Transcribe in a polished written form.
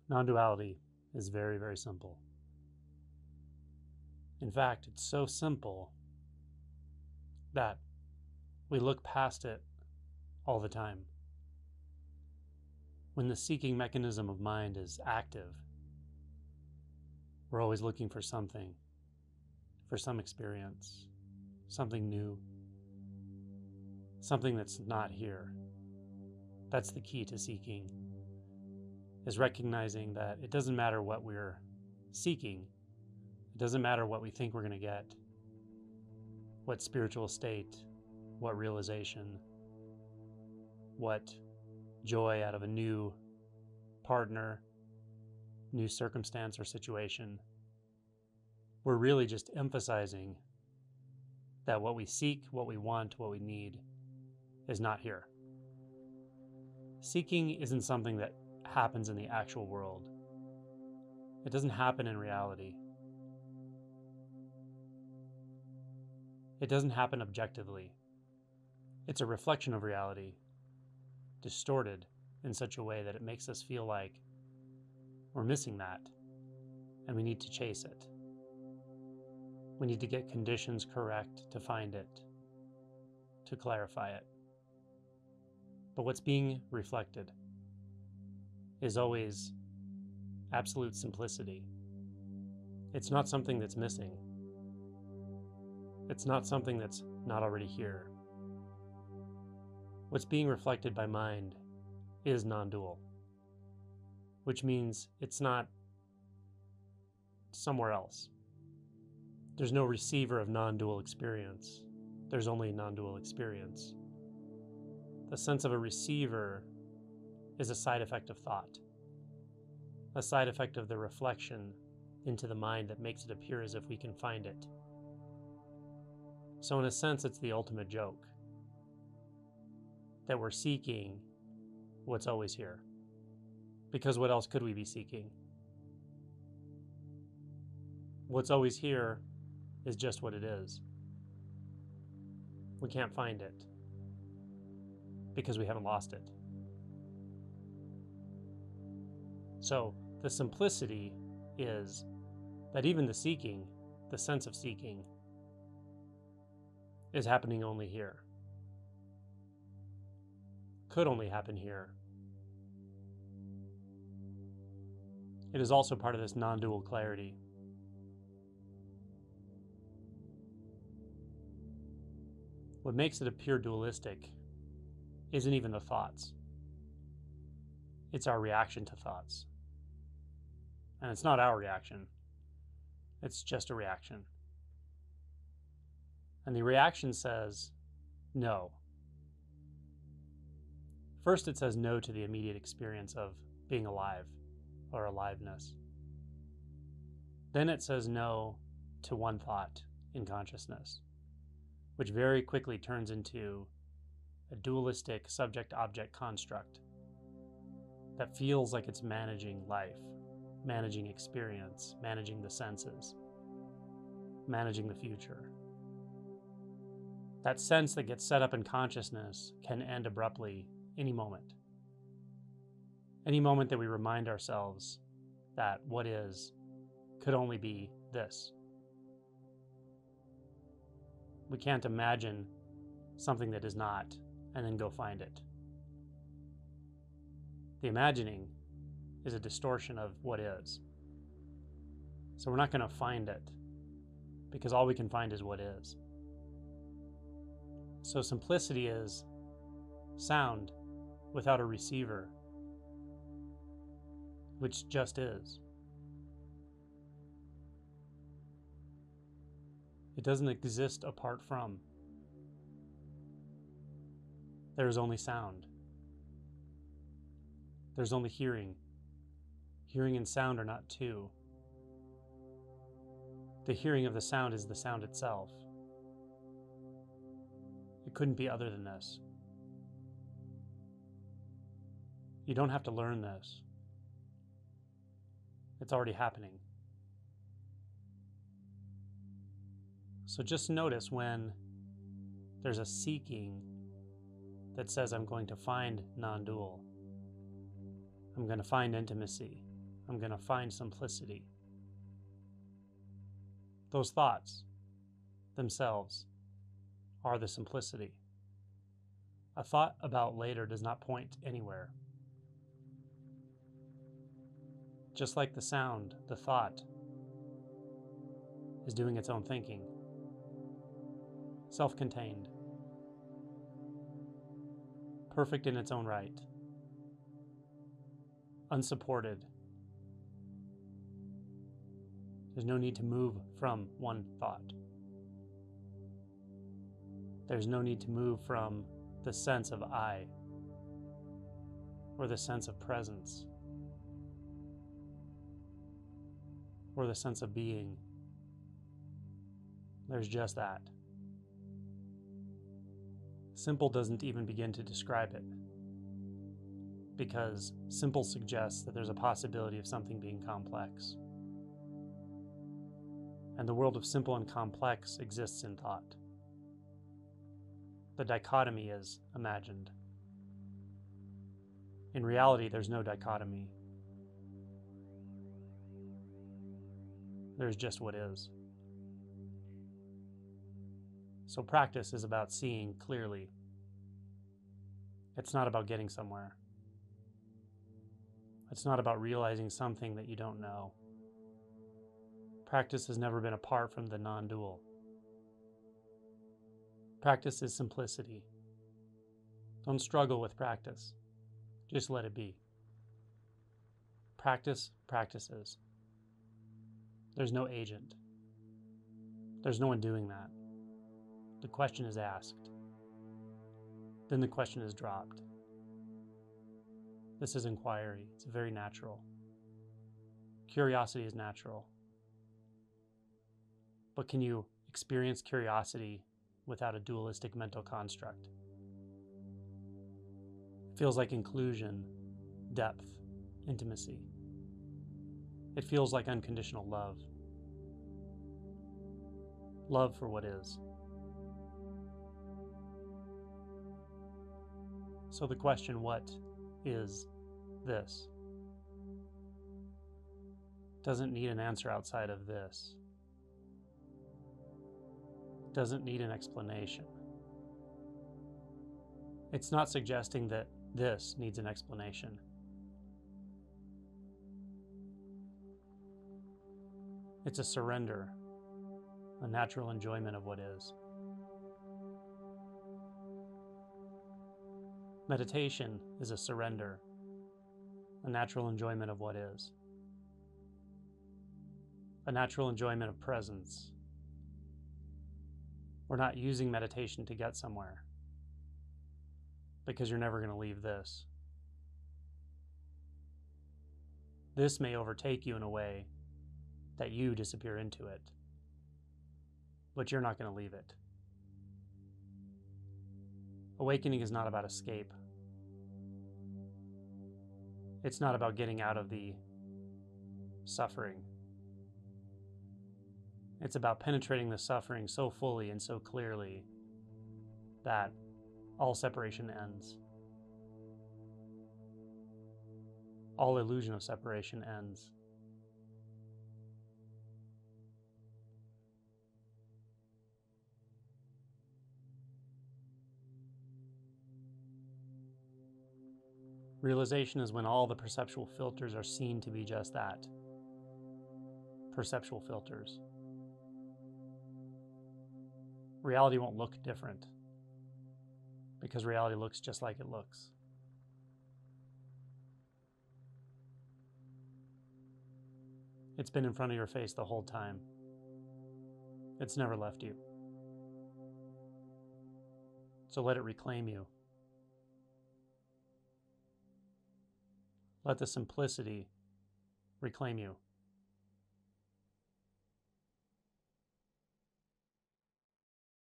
Non-duality is very, very simple. In fact, it's so simple that we look past it all the time. When the seeking mechanism of mind is active, we're always looking for something, for some experience, something new, something that's not here. That's the key to seeking, is recognizing that it doesn't matter what we're seeking. It doesn't matter what we think we're going to get, what spiritual state, what realization, what joy out of a new partner, new circumstance or situation. We're really just emphasizing that what we seek, what we want, what we need is not here. Seeking isn't something that happens in the actual world. It doesn't happen in reality. It doesn't happen objectively. It's a reflection of reality, distorted in such a way that it makes us feel like we're missing that, and we need to chase it. We need to get conditions correct to find it, to clarify it. But what's being reflected is always absolute simplicity. It's not something that's missing. It's not something that's not already here. What's being reflected by mind is non-dual, which means it's not somewhere else. There's no receiver of non-dual experience. There's only non-dual experience. The sense of a receiver is a side effect of thought, a side effect of the reflection into the mind that makes it appear as if we can find it. So in a sense, it's the ultimate joke, that we're seeking what's always here. Because what else could we be seeking? What's always here is just what it is. We can't find it because we haven't lost it. So the simplicity is that even the seeking, the sense of seeking, is happening only here. Could only happen here. It is also part of this non-dual clarity. What makes it appear dualistic isn't even the thoughts. It's our reaction to thoughts. And it's not our reaction. It's just a reaction. And the reaction says no. First, it says no to the immediate experience of being alive or aliveness. Then it says no to one thought in consciousness, which very quickly turns into a dualistic subject-object construct that feels like it's managing life, managing experience, managing the senses, managing the future. That sense that gets set up in consciousness can end abruptly any moment. Any moment that we remind ourselves that what is could only be this. We can't imagine something that is not and then go find it. The imagining is a distortion of what is. So we're not going to find it because all we can find is what is. So simplicity is sound without a receiver, which just is. It doesn't exist apart from. There is only sound. There's only hearing. Hearing and sound are not two. The hearing of the sound is the sound itself. It couldn't be other than this. You don't have to learn this. It's already happening. So just notice when there's a seeking that says, I'm going to find non-dual. I'm going to find intimacy. I'm going to find simplicity. Those thoughts themselves are the simplicity. A thought about later does not point anywhere. Just like the sound, the thought is doing its own thinking. Self-contained. Perfect in its own right. Unsupported. There's no need to move from one thought. There's no need to move from the sense of I or the sense of presence or the sense of being. There's just that. Simple doesn't even begin to describe it, because simple suggests that there's a possibility of something being complex. And the world of simple and complex exists in thought. The dichotomy is imagined. In reality, there's no dichotomy. There's just what is. So practice is about seeing clearly. It's not about getting somewhere. It's not about realizing something that you don't know. Practice has never been apart from the non-dual. Practice is simplicity. Don't struggle with practice. Just let it be. Practice practices. There's no agent. There's no one doing that. The question is asked. Then the question is dropped. This is inquiry. It's very natural. Curiosity is natural. But can you experience curiosity without a dualistic mental construct? It feels like inclusion, depth, intimacy. It feels like unconditional love. Love for what is. So the question, what is this? Doesn't need an answer outside of this. Doesn't need an explanation. It's not suggesting that this needs an explanation. It's a surrender, a natural enjoyment of what is. Meditation is a surrender, a natural enjoyment of what is. A natural enjoyment of presence. We're not using meditation to get somewhere, because you're never going to leave this. This may overtake you in a way that you disappear into it, but you're not going to leave it. Awakening is not about escape. It's not about getting out of the suffering. It's about penetrating the suffering so fully and so clearly that all separation ends. All illusion of separation ends. Realization is when all the perceptual filters are seen to be just that. Perceptual filters. Reality won't look different, because reality looks just like it looks. It's been in front of your face the whole time. It's never left you. So let it reclaim you. Let the simplicity reclaim you.